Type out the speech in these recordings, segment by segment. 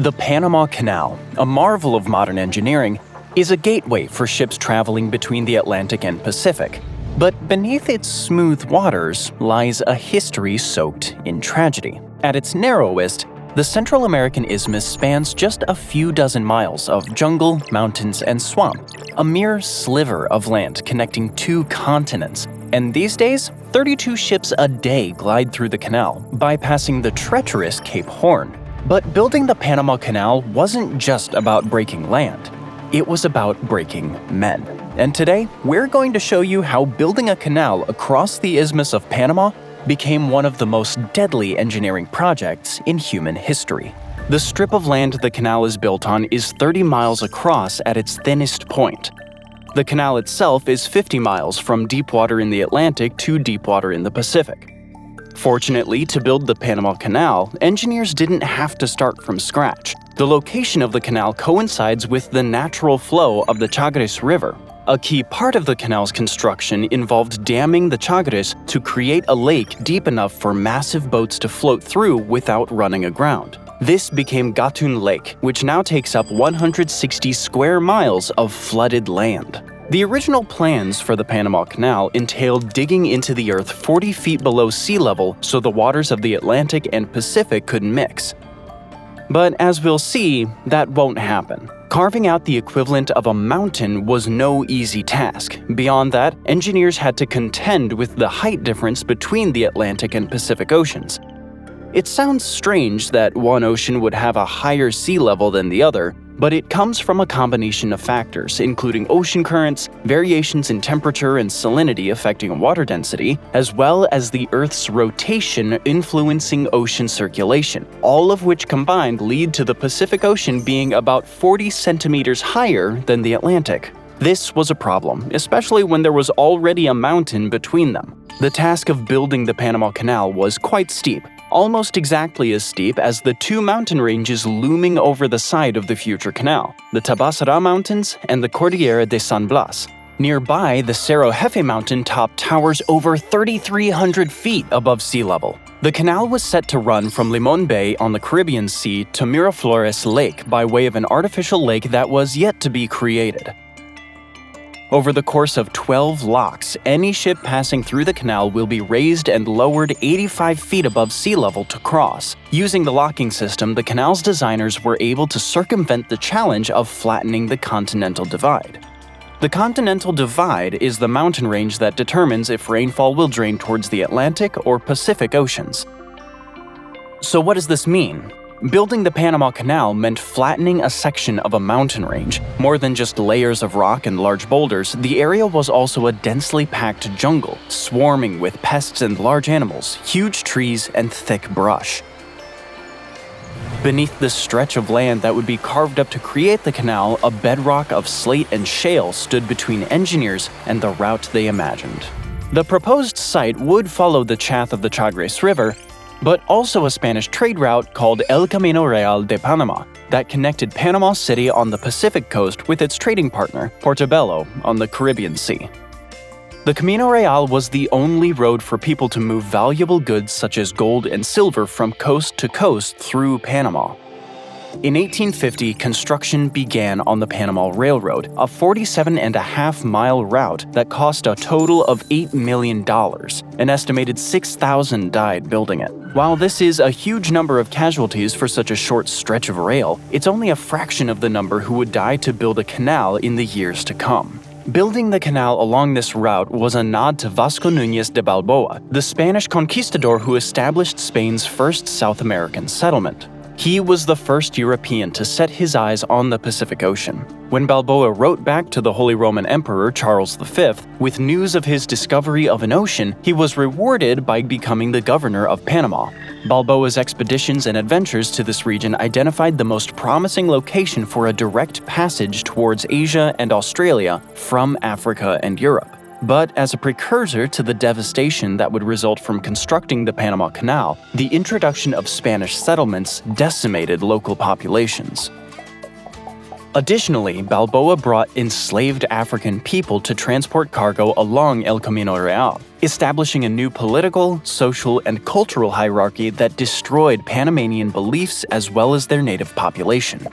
The Panama Canal, a marvel of modern engineering, is a gateway for ships traveling between the Atlantic and Pacific. But beneath its smooth waters lies a history soaked in tragedy. At its narrowest, the Central American isthmus spans just a few dozen miles of jungle, mountains, and swamp, a mere sliver of land connecting two continents. And these days, 32 ships a day glide through the canal, bypassing the treacherous Cape Horn. But building the Panama Canal wasn't just about breaking land. It was about breaking men. And today, we're going to show you how building a canal across the Isthmus of Panama became one of the most deadly engineering projects in human history. The strip of land the canal is built on is 30 miles across at its thinnest point. The canal itself is 50 miles from deep water in the Atlantic to deep water in the Pacific. Fortunately, to build the Panama Canal, engineers didn't have to start from scratch. The location of the canal coincides with the natural flow of the Chagres River. A key part of the canal's construction involved damming the Chagres to create a lake deep enough for massive boats to float through without running aground. This became Gatun Lake, which now takes up 160 square miles of flooded land. The original plans for the Panama Canal entailed digging into the earth 40 feet below sea level so the waters of the Atlantic and Pacific could mix. But as we'll see, that won't happen. Carving out the equivalent of a mountain was no easy task. Beyond that, engineers had to contend with the height difference between the Atlantic and Pacific Oceans. It sounds strange that one ocean would have a higher sea level than the other, but it comes from a combination of factors, including ocean currents, variations in temperature and salinity affecting water density, as well as the Earth's rotation influencing ocean circulation, all of which combined lead to the Pacific Ocean being about 40 centimeters higher than the Atlantic. This was a problem, especially when there was already a mountain between them. The task of building the Panama Canal was quite steep, almost exactly as steep as the two mountain ranges looming over the side of the future canal, the Tabasara Mountains and the Cordillera de San Blas. Nearby, the Cerro Jefe mountain top towers over 3,300 feet above sea level. The canal was set to run from Limon Bay on the Caribbean Sea to Miraflores Lake by way of an artificial lake that was yet to be created. Over the course of 12 locks, any ship passing through the canal will be raised and lowered 85 feet above sea level to cross. Using the locking system, the canal's designers were able to circumvent the challenge of flattening the Continental Divide. The Continental Divide is the mountain range that determines if rainfall will drain towards the Atlantic or Pacific Oceans. So what does this mean? Building the Panama Canal meant flattening a section of a mountain range. More than just layers of rock and large boulders, the area was also a densely packed jungle, swarming with pests and large animals, huge trees, and thick brush. Beneath this stretch of land that would be carved up to create the canal, a bedrock of slate and shale stood between engineers and the route they imagined. The proposed site would follow the path of the Chagres River, but also a Spanish trade route called El Camino Real de Panama that connected Panama City on the Pacific coast with its trading partner, Portobello, on the Caribbean Sea. The Camino Real was the only road for people to move valuable goods such as gold and silver from coast to coast through Panama. In 1850, construction began on the Panama Railroad, a 47.5-mile route that cost a total of $8 million. An estimated 6,000 died building it. While this is a huge number of casualties for such a short stretch of rail, it's only a fraction of the number who would die to build a canal in the years to come. Building the canal along this route was a nod to Vasco Núñez de Balboa, the Spanish conquistador who established Spain's first South American settlement. He was the first European to set his eyes on the Pacific Ocean. When Balboa wrote back to the Holy Roman Emperor Charles V with news of his discovery of an ocean, he was rewarded by becoming the governor of Panama. Balboa's expeditions and adventures to this region identified the most promising location for a direct passage towards Asia and Australia from Africa and Europe. But as a precursor to the devastation that would result from constructing the Panama Canal, the introduction of Spanish settlements decimated local populations. Additionally, Balboa brought enslaved African people to transport cargo along El Camino Real, establishing a new political, social, and cultural hierarchy that destroyed Panamanian beliefs as well as their native population.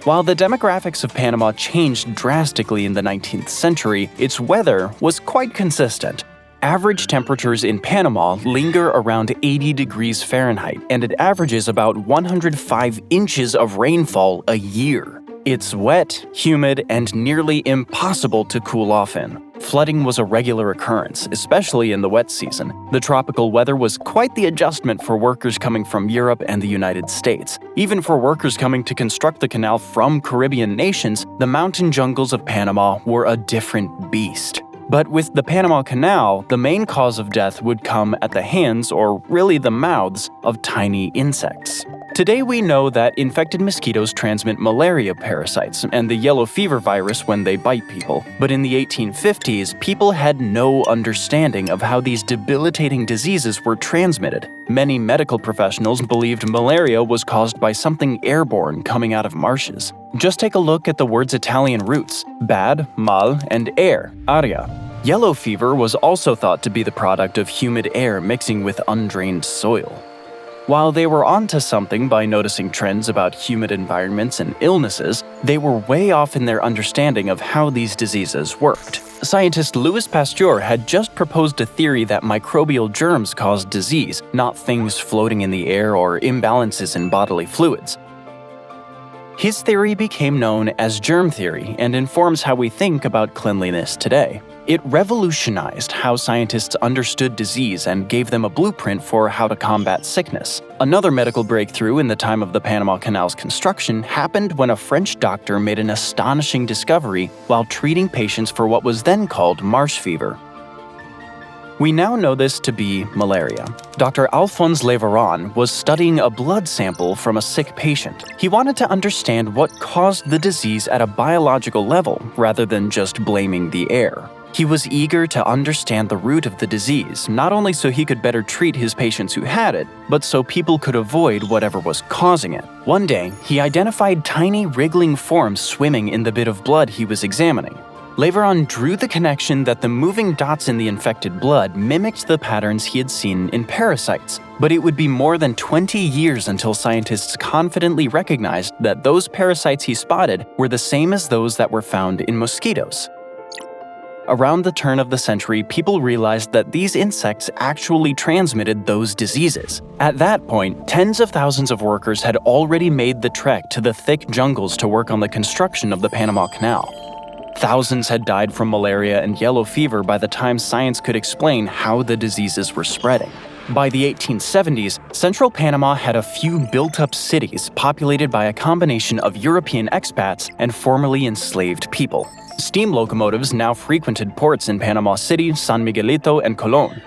While the demographics of Panama changed drastically in the 19th century, its weather was quite consistent. Average temperatures in Panama linger around 80 degrees Fahrenheit, and it averages about 105 inches of rainfall a year. It's wet, humid, and nearly impossible to cool off in. Flooding was a regular occurrence, especially in the wet season. The tropical weather was quite the adjustment for workers coming from Europe and the United States. Even for workers coming to construct the canal from Caribbean nations, the mountain jungles of Panama were a different beast. But with the Panama Canal, the main cause of death would come at the hands, or really the mouths, of tiny insects. Today we know that infected mosquitoes transmit malaria parasites and the yellow fever virus when they bite people. But in the 1850s, people had no understanding of how these debilitating diseases were transmitted. Many medical professionals believed malaria was caused by something airborne coming out of marshes. Just take a look at the word's Italian roots: bad, mal, and air, aria. Yellow fever was also thought to be the product of humid air mixing with undrained soil. While they were onto something by noticing trends about humid environments and illnesses, they were way off in their understanding of how these diseases worked. Scientist Louis Pasteur had just proposed a theory that microbial germs caused disease, not things floating in the air or imbalances in bodily fluids. His theory became known as germ theory and informs how we think about cleanliness today. It revolutionized how scientists understood disease and gave them a blueprint for how to combat sickness. Another medical breakthrough in the time of the Panama Canal's construction happened when a French doctor made an astonishing discovery while treating patients for what was then called marsh fever. We now know this to be malaria. Dr. Alphonse Leveron was studying a blood sample from a sick patient. He wanted to understand what caused the disease at a biological level rather than just blaming the air. He was eager to understand the root of the disease, not only so he could better treat his patients who had it, but so people could avoid whatever was causing it. One day, he identified tiny wriggling forms swimming in the bit of blood he was examining. Leveron drew the connection that the moving dots in the infected blood mimicked the patterns he had seen in parasites, but it would be more than 20 years until scientists confidently recognized that those parasites he spotted were the same as those that were found in mosquitoes. Around the turn of the century, people realized that these insects actually transmitted those diseases. At that point, tens of thousands of workers had already made the trek to the thick jungles to work on the construction of the Panama Canal. Thousands had died from malaria and yellow fever by the time science could explain how the diseases were spreading. By the 1870s, central Panama had a few built-up cities populated by a combination of European expats and formerly enslaved people. Steam locomotives now frequented ports in Panama City, San Miguelito, and Colón.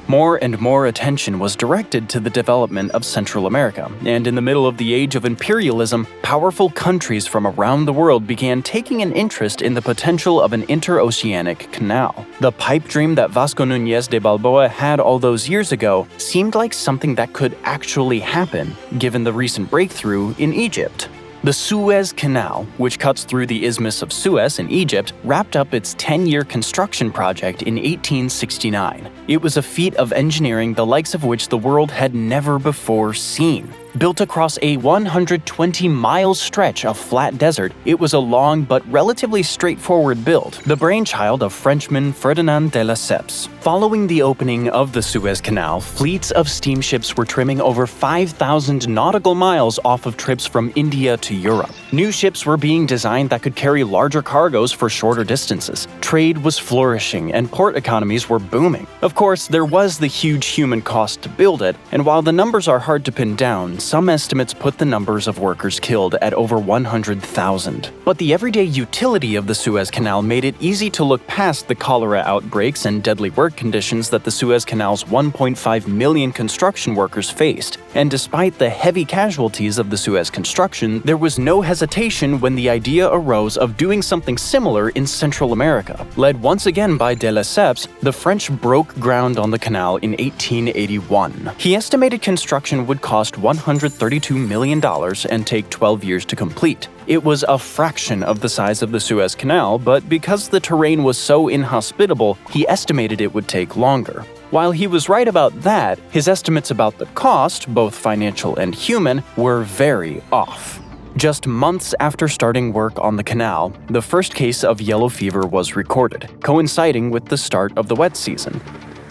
More and more attention was directed to the development of Central America, and in the middle of the age of imperialism, powerful countries from around the world began taking an interest in the potential of an interoceanic canal. The pipe dream that Vasco Núñez de Balboa had all those years ago seemed like something that could actually happen, given the recent breakthrough in Egypt. The Suez Canal, which cuts through the Isthmus of Suez in Egypt, wrapped up its 10-year construction project in 1869. It was a feat of engineering the likes of which the world had never before seen. Built across a 120-mile stretch of flat desert, it was a long but relatively straightforward build, the brainchild of Frenchman Ferdinand de Lesseps. Following the opening of the Suez Canal, fleets of steamships were trimming over 5,000 nautical miles off of trips from India to Europe. New ships were being designed that could carry larger cargoes for shorter distances. Trade was flourishing and port economies were booming. Of course, there was the huge human cost to build it, and while the numbers are hard to pin down, some estimates put the numbers of workers killed at over 100,000. But the everyday utility of the Suez Canal made it easy to look past the cholera outbreaks and deadly work conditions that the Suez Canal's 1.5 million construction workers faced. And despite the heavy casualties of the Suez construction, there was no hesitation when the idea arose of doing something similar in Central America. Led once again by de Lesseps, the French broke ground on the canal in 1881. He estimated construction would cost $132 million and take 12 years to complete. It was a fraction of the size of the Suez Canal, but because the terrain was so inhospitable, he estimated it would take longer. While he was right about that, his estimates about the cost, both financial and human, were very off. Just months after starting work on the canal, the first case of yellow fever was recorded, coinciding with the start of the wet season.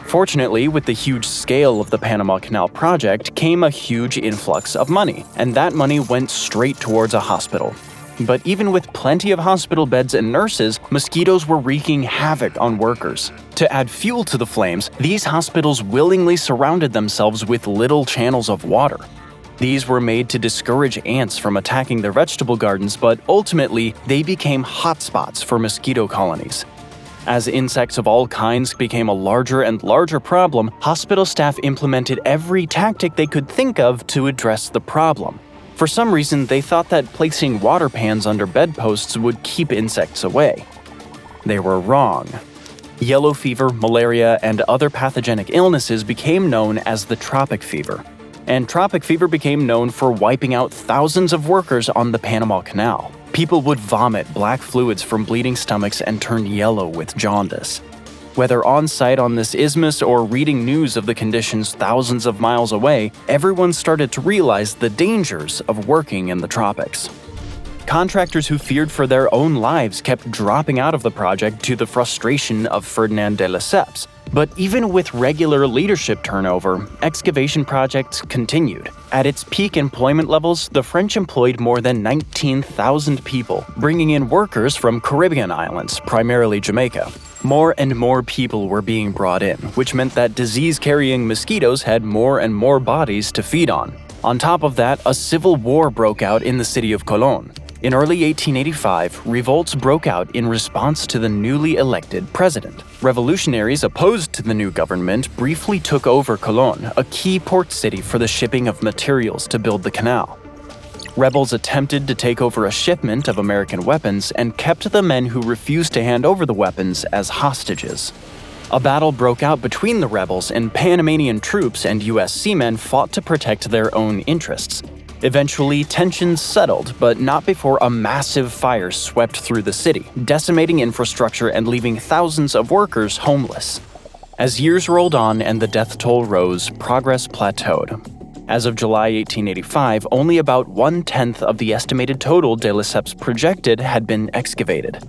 Fortunately, with the huge scale of the Panama Canal project came a huge influx of money, and that money went straight towards a hospital. But even with plenty of hospital beds and nurses, mosquitoes were wreaking havoc on workers. To add fuel to the flames, these hospitals willingly surrounded themselves with little channels of water. These were made to discourage ants from attacking their vegetable gardens, but ultimately, they became hotspots for mosquito colonies. As insects of all kinds became a larger and larger problem, hospital staff implemented every tactic they could think of to address the problem. For some reason, they thought that placing water pans under bedposts would keep insects away. They were wrong. Yellow fever, malaria, and other pathogenic illnesses became known as the tropic fever. And tropic fever became known for wiping out thousands of workers on the Panama Canal. People would vomit black fluids from bleeding stomachs and turn yellow with jaundice. Whether on-site on this isthmus or reading news of the conditions thousands of miles away, everyone started to realize the dangers of working in the tropics. Contractors who feared for their own lives kept dropping out of the project to the frustration of Ferdinand de Lesseps. But even with regular leadership turnover, excavation projects continued. At its peak employment levels, the French employed more than 19,000 people, bringing in workers from Caribbean islands, primarily Jamaica. More and more people were being brought in, which meant that disease-carrying mosquitoes had more and more bodies to feed on. On top of that, a civil war broke out in the city of Colón. In early 1885, revolts broke out in response to the newly elected president. Revolutionaries opposed to the new government briefly took over Colón, a key port city for the shipping of materials to build the canal. Rebels attempted to take over a shipment of American weapons and kept the men who refused to hand over the weapons as hostages. A battle broke out between the rebels, and Panamanian troops and U.S. seamen fought to protect their own interests. Eventually, tensions settled, but not before a massive fire swept through the city, decimating infrastructure and leaving thousands of workers homeless. As years rolled on and the death toll rose, progress plateaued. As of July 1885, only about 1/10 of the estimated total de Lesseps projected had been excavated.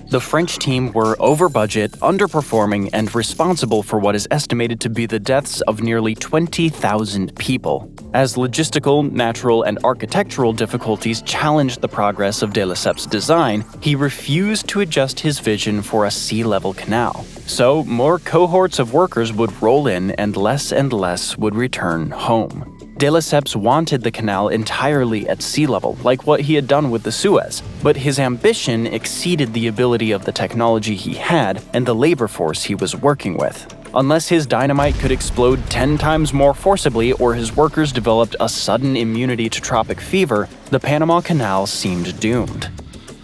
The French team were over budget, underperforming, and responsible for what is estimated to be the deaths of nearly 20,000 people. As logistical, natural, and architectural difficulties challenged the progress of de Lesseps' design, he refused to adjust his vision for a sea-level canal. So, more cohorts of workers would roll in and less would return home. De Lesseps wanted the canal entirely at sea level, like what he had done with the Suez, but his ambition exceeded the ability of the technology he had and the labor force he was working with. Unless his dynamite could explode 10 times more forcibly or his workers developed a sudden immunity to tropic fever, the Panama Canal seemed doomed.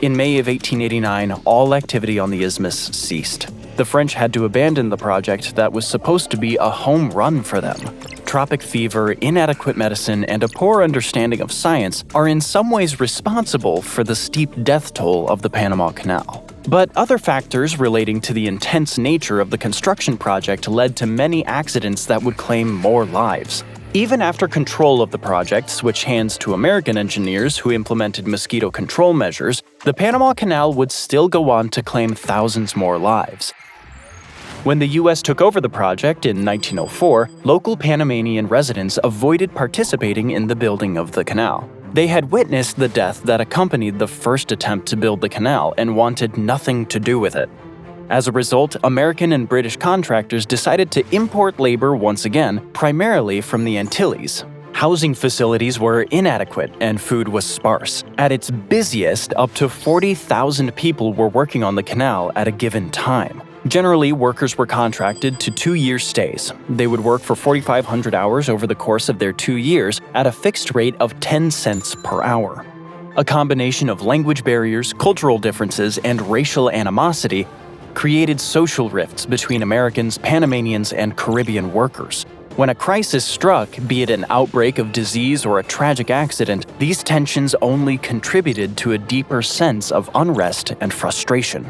In May of 1889, all activity on the isthmus ceased. The French had to abandon the project that was supposed to be a home run for them. Tropic fever, inadequate medicine, and a poor understanding of science are in some ways responsible for the steep death toll of the Panama Canal. But other factors relating to the intense nature of the construction project led to many accidents that would claim more lives. Even after control of the project switched hands to American engineers who implemented mosquito control measures, the Panama Canal would still go on to claim thousands more lives. When the U.S. took over the project in 1904, local Panamanian residents avoided participating in the building of the canal. They had witnessed the death that accompanied the first attempt to build the canal and wanted nothing to do with it. As a result, American and British contractors decided to import labor once again, primarily from the Antilles. Housing facilities were inadequate and food was sparse. At its busiest, up to 40,000 people were working on the canal at a given time. Generally, workers were contracted to 2-year stays. They would work for 4,500 hours over the course of their 2 years at a fixed rate of 10 cents per hour. A combination of language barriers, cultural differences, and racial animosity created social rifts between Americans, Panamanians, and Caribbean workers. When a crisis struck, be it an outbreak of disease or a tragic accident, these tensions only contributed to a deeper sense of unrest and frustration.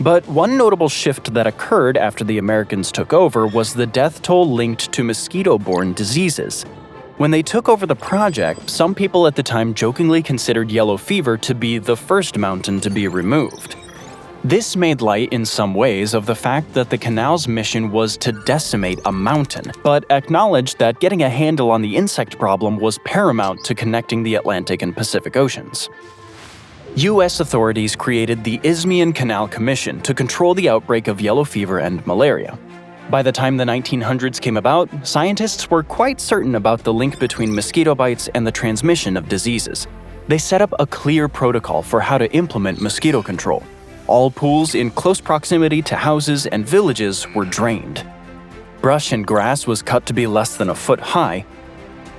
But one notable shift that occurred after the Americans took over was the death toll linked to mosquito-borne diseases. When they took over the project, some people at the time jokingly considered yellow fever to be the first mountain to be removed. This made light in some ways of the fact that the canal's mission was to decimate a mountain, but acknowledged that getting a handle on the insect problem was paramount to connecting the Atlantic and Pacific Oceans. U.S. authorities created the Isthmian Canal Commission to control the outbreak of yellow fever and malaria. By the time the 1900s came about, scientists were quite certain about the link between mosquito bites and the transmission of diseases. They set up a clear protocol for how to implement mosquito control. All pools in close proximity to houses and villages were drained. Brush and grass was cut to be less than a foot high.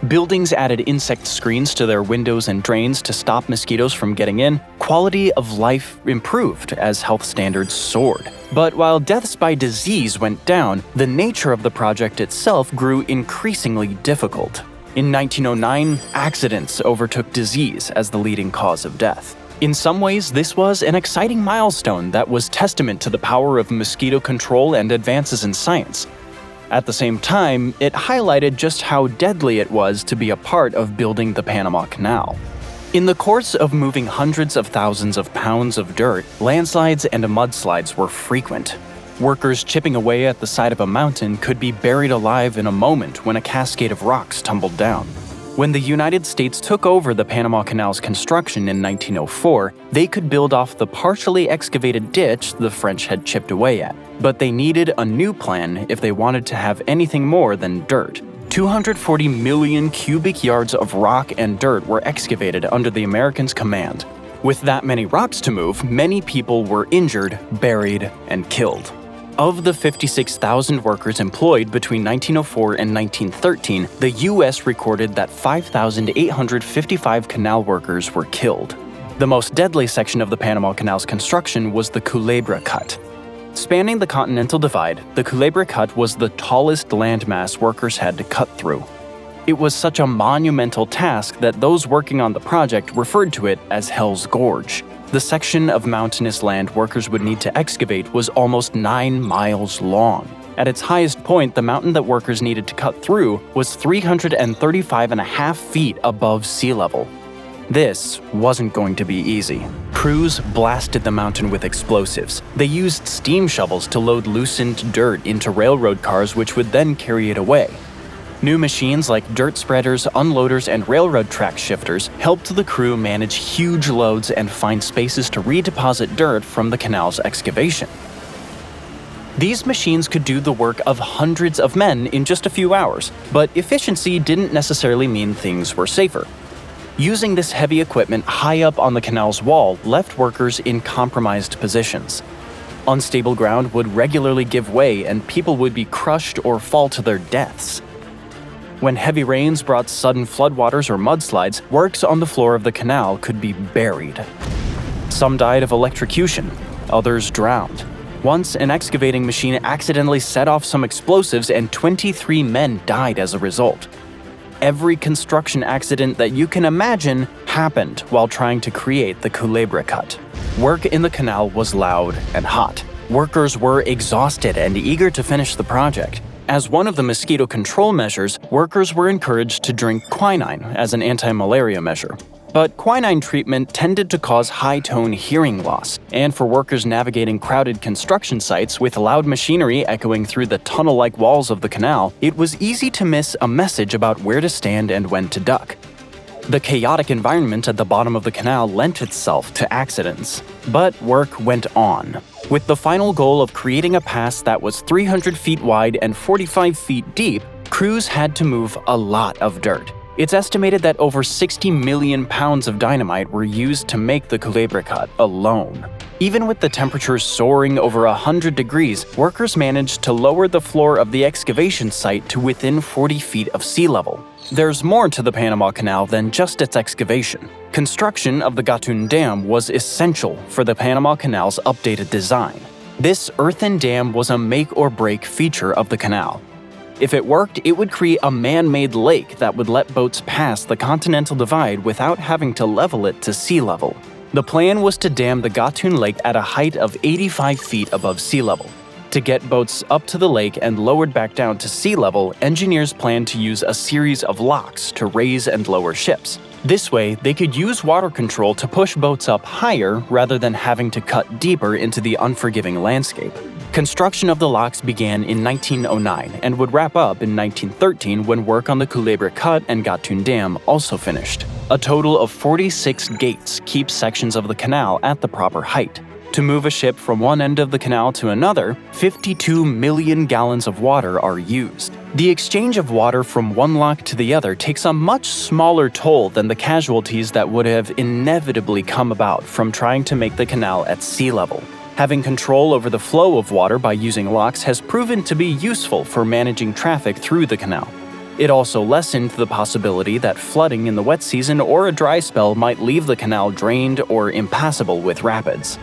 Buildings added insect screens to their windows and drains to stop mosquitoes from getting in. Quality of life improved as health standards soared. But while deaths by disease went down, the nature of the project itself grew increasingly difficult. In 1909, accidents overtook disease as the leading cause of death. In some ways, this was an exciting milestone that was testament to the power of mosquito control and advances in science. At the same time, it highlighted just how deadly it was to be a part of building the Panama Canal. In the course of moving hundreds of thousands of pounds of dirt, landslides and mudslides were frequent. Workers chipping away at the side of a mountain could be buried alive in a moment when a cascade of rocks tumbled down. When the United States took over the Panama Canal's construction in 1904, they could build off the partially excavated ditch the French had chipped away at. But they needed a new plan if they wanted to have anything more than dirt. 240 million cubic yards of rock and dirt were excavated under the Americans' command. With that many rocks to move, many people were injured, buried, and killed. Of the 56,000 workers employed between 1904 and 1913, the U.S. recorded that 5,855 canal workers were killed. The most deadly section of the Panama Canal's construction was the Culebra Cut. Spanning the Continental Divide, the Culebra Cut was the tallest landmass workers had to cut through. It was such a monumental task that those working on the project referred to it as Hell's Gorge. The section of mountainous land workers would need to excavate was almost 9 miles long. At its highest point, the mountain that workers needed to cut through was 335.5 feet above sea level. This wasn't going to be easy. Crews blasted the mountain with explosives. They used steam shovels to load loosened dirt into railroad cars, which would then carry it away. New machines like dirt spreaders, unloaders, and railroad track shifters helped the crew manage huge loads and find spaces to redeposit dirt from the canal's excavation. These machines could do the work of hundreds of men in just a few hours, but efficiency didn't necessarily mean things were safer. Using this heavy equipment high up on the canal's wall left workers in compromised positions. Unstable ground would regularly give way and people would be crushed or fall to their deaths. When heavy rains brought sudden floodwaters or mudslides, works on the floor of the canal could be buried. Some died of electrocution, others drowned. Once, an excavating machine accidentally set off some explosives and 23 men died as a result. Every construction accident that you can imagine happened while trying to create the Culebra Cut. Work in the canal was loud and hot. Workers were exhausted and eager to finish the project. As one of the mosquito control measures, workers were encouraged to drink quinine as an anti-malaria measure. But quinine treatment tended to cause high-tone hearing loss, and for workers navigating crowded construction sites with loud machinery echoing through the tunnel-like walls of the canal, it was easy to miss a message about where to stand and when to duck. The chaotic environment at the bottom of the canal lent itself to accidents. But work went on. With the final goal of creating a pass that was 300 feet wide and 45 feet deep, crews had to move a lot of dirt. It's estimated that over 60 million pounds of dynamite were used to make the Culebra Cut alone. Even with the temperatures soaring over 100 degrees, workers managed to lower the floor of the excavation site to within 40 feet of sea level. There's more to the Panama Canal than just its excavation. Construction of the Gatun Dam was essential for the Panama Canal's updated design. This earthen dam was a make-or-break feature of the canal. If it worked, it would create a man-made lake that would let boats pass the Continental Divide without having to level it to sea level. The plan was to dam the Gatun Lake at a height of 85 feet above sea level. To get boats up to the lake and lowered back down to sea level, engineers planned to use a series of locks to raise and lower ships. This way, they could use water control to push boats up higher rather than having to cut deeper into the unforgiving landscape. Construction of the locks began in 1909 and would wrap up in 1913 when work on the Culebra Cut and Gatun Dam also finished. A total of 46 gates keep sections of the canal at the proper height. To move a ship from one end of the canal to another, 52 million gallons of water are used. The exchange of water from one lock to the other takes a much smaller toll than the casualties that would have inevitably come about from trying to make the canal at sea level. Having control over the flow of water by using locks has proven to be useful for managing traffic through the canal. It also lessened the possibility that flooding in the wet season or a dry spell might leave the canal drained or impassable with rapids.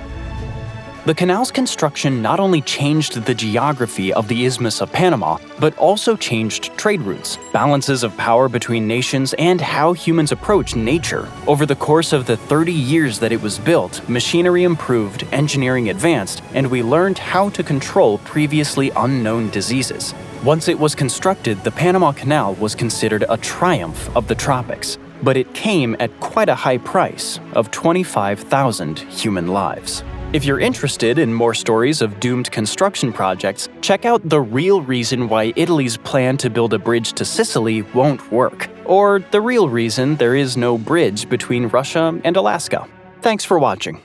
The canal's construction not only changed the geography of the Isthmus of Panama, but also changed trade routes, balances of power between nations, and how humans approach nature. Over the course of the 30 years that it was built, machinery improved, engineering advanced, and we learned how to control previously unknown diseases. Once it was constructed, the Panama Canal was considered a triumph of the tropics, but it came at quite a high price of 25,000 human lives. If you're interested in more stories of doomed construction projects, check out The Real Reason Why Italy's Plan to Build a Bridge to Sicily Won't Work, or The Real Reason There Is No Bridge Between Russia and Alaska. Thanks for watching.